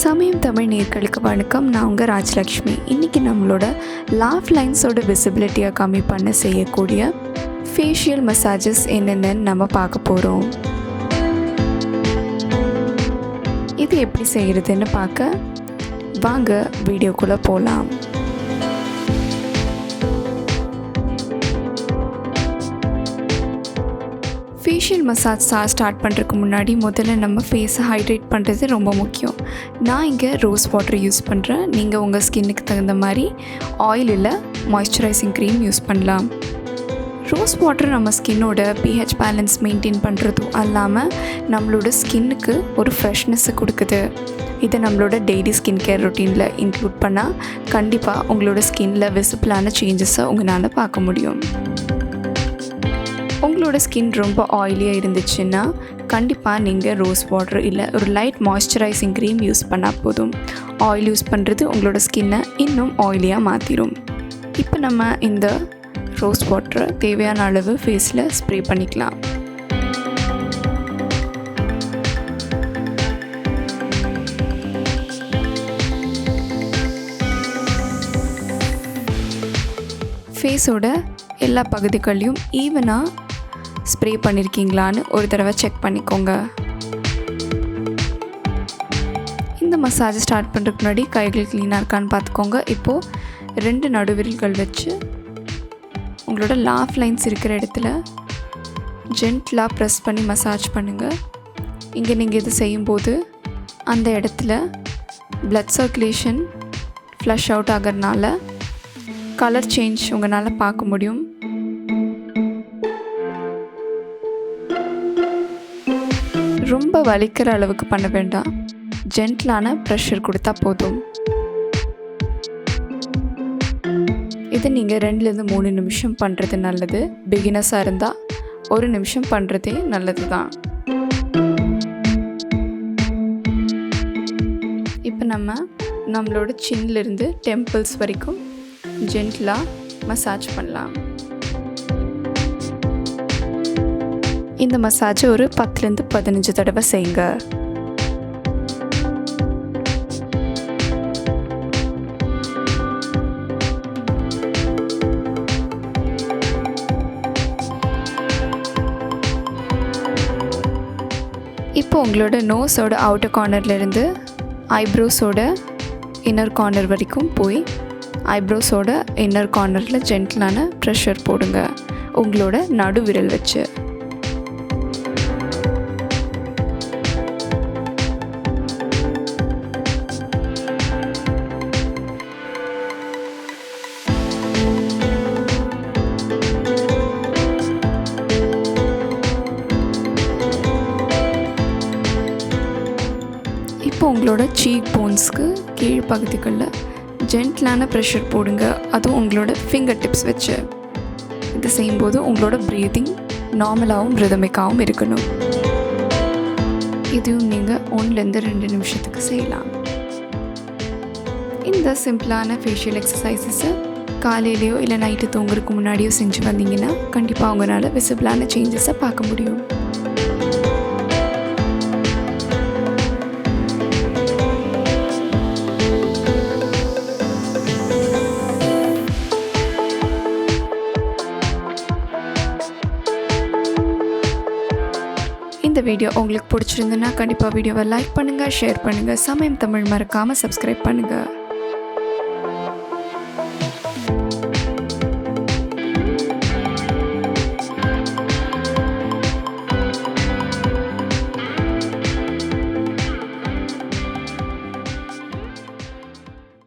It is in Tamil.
சமயம் தமிழ் நேயர்களுக்கு வணக்கம். நான் உங்கள் ராஜலக்ஷ்மி. இன்றைக்கி நம்மளோட லாஃப் லைன்ஸோட விசிபிலிட்டியை கம்மி பண்ண செய்யக்கூடிய ஃபேஷியல் மசாஜஸ் என்னென்னு நம்ம பார்க்க போகிறோம். இது எப்படி செய்கிறதுன்னு பார்க்க வாங்க வீடியோக்குள்ளே போகலாம். ஃபேஷியல் மசாஜ் ஸ்டார்ட் பண்ணுறதுக்கு முன்னாடி முதல்ல நம்ம ஃபேஸை ஹைட்ரேட் பண்ணுறது ரொம்ப முக்கியம். நான் இங்கே ரோஸ் வாட்டர் யூஸ் பண்ணுறேன். நீங்கள் உங்கள் ஸ்கின்னுக்கு தகுந்த மாதிரி ஆயில் இல்லை மாய்ஸ்சரைசிங் க்ரீம் யூஸ் பண்ணலாம். ரோஸ் வாட்டர் நம்ம ஸ்கின்னோட pH பேலன்ஸ் மெயின்டைன் பண்ணுறதும் அல்லாமல் நம்மளோட ஸ்கின்னுக்கு ஒரு ஃப்ரெஷ்னஸ்ஸை கொடுக்குது. இதை நம்மளோட டெய்லி ஸ்கின் கேர் ரொட்டீனில் இன்க்ளூட் பண்ணால் கண்டிப்பாக உங்களோட ஸ்கின்னில் விசிபிளான சேஞ்சஸை உங்களால் பார்க்க முடியும். உங்களோட ஸ்கின் ரொம்ப ஆயிலியாக இருந்துச்சுன்னா கண்டிப்பாக நீங்கள் ரோஸ் வாட்டர் இல்லை ஒரு லைட் மாய்ஸ்சரைசிங் க்ரீம் யூஸ் பண்ணால் போதும். ஆயில் யூஸ் பண்ணுறது உங்களோட ஸ்கின்னை இன்னும் ஆயிலியாக மாற்றிடும். இப்போ நம்ம இந்த ரோஸ் வாட்டரை தேவையான அளவு ஃபேஸில் ஸ்ப்ரே பண்ணிக்கலாம். ஃபேஸோட எல்லா பகுதிகளையும் ஈவனாக ஸ்ப்ரே பண்ணியிருக்கீங்களான்னு ஒரு தடவை செக் பண்ணிக்கோங்க. இந்த மசாஜ் ஸ்டார்ட் பண்ணுறதுக்கு முன்னாடி கைகள் க்ளீனாக இருக்கான்னு பார்த்துக்கோங்க. இப்போது 2 நடுவிரல்கள் வச்சு உங்களோட லாஃப் லைன்ஸ் இருக்கிற இடத்துல ஜென்ட்லாக ப்ரெஸ் பண்ணி மசாஜ் பண்ணுங்கள். இங்கே நீங்கள் இது செய்யும்போது அந்த இடத்துல ப்ளட் சர்க்குலேஷன் ஃப்ளஷ் அவுட் ஆகிறதுனால கலர் சேஞ்ச் உங்களால் பார்க்க முடியும். ரொம்ப வலிக்கிற அளவுக்கு பண்ண வேண்டாம். ஜென்ட்லான ப்ரெஷர் கொடுத்தா போதும். இது நீங்கள் 2-3 நிமிஷம் பண்ணுறது நல்லது. பிகினர்ஸாக இருந்தால் 1 நிமிஷம் பண்ணுறதே நல்லது தான். இப்போ நம்மளோட சின்னிலிருந்து டெம்பிள்ஸ் வரைக்கும் ஜென்ட்லாக மசாஜ் பண்ணலாம். இந்த மசாஜை ஒரு 10-15 தடவை செய்யுங்க. இப்போ உங்களோட நோஸோட அவுட்டர் கார்னர்லேருந்து ஐப்ரோஸோட இன்னர் கார்னர் வரைக்கும் போய் ஐப்ரோஸோட இன்னர் கார்னரில் ஜென்டிலான ப்ரெஷர் போடுங்க உங்களோட நடுவிரல் வச்சு. இப்போ உங்களோட சீக் போன்ஸ்க்கு கீழ் பகுதிகளில் ஜென்ட்லான ப்ரெஷர் போடுங்க. அதுவும் உங்களோட ஃபிங்கர் டிப்ஸ் வச்சு. இது செய்யும்போது உங்களோட ப்ரீத்திங் நார்மலாகவும் ரிதமிக்காகவும் இருக்கணும். இதுவும் நீங்கள் 1-2 நிமிஷத்துக்கு செய்யலாம். இந்த சிம்பிளான ஃபேஷியல் எக்ஸசைசஸை காலையிலையோ இல்லை நைட்டு தூங்குறதுக்கு முன்னாடியோ செஞ்சு வந்தீங்கன்னா கண்டிப்பாக உங்களால் விசிபிளான சேஞ்சஸை பார்க்க முடியும். இந்த வீடியோ உங்களுக்கு பிடிச்சிருந்துன்னா கண்டிப்பாக வீடியோவை லைக் பண்ணுங்கள், ஷேர் பண்ணுங்கள். சமயம் தமிழ் மறக்காமல் சப்ஸ்கிரைப் பண்ணுங்கள்.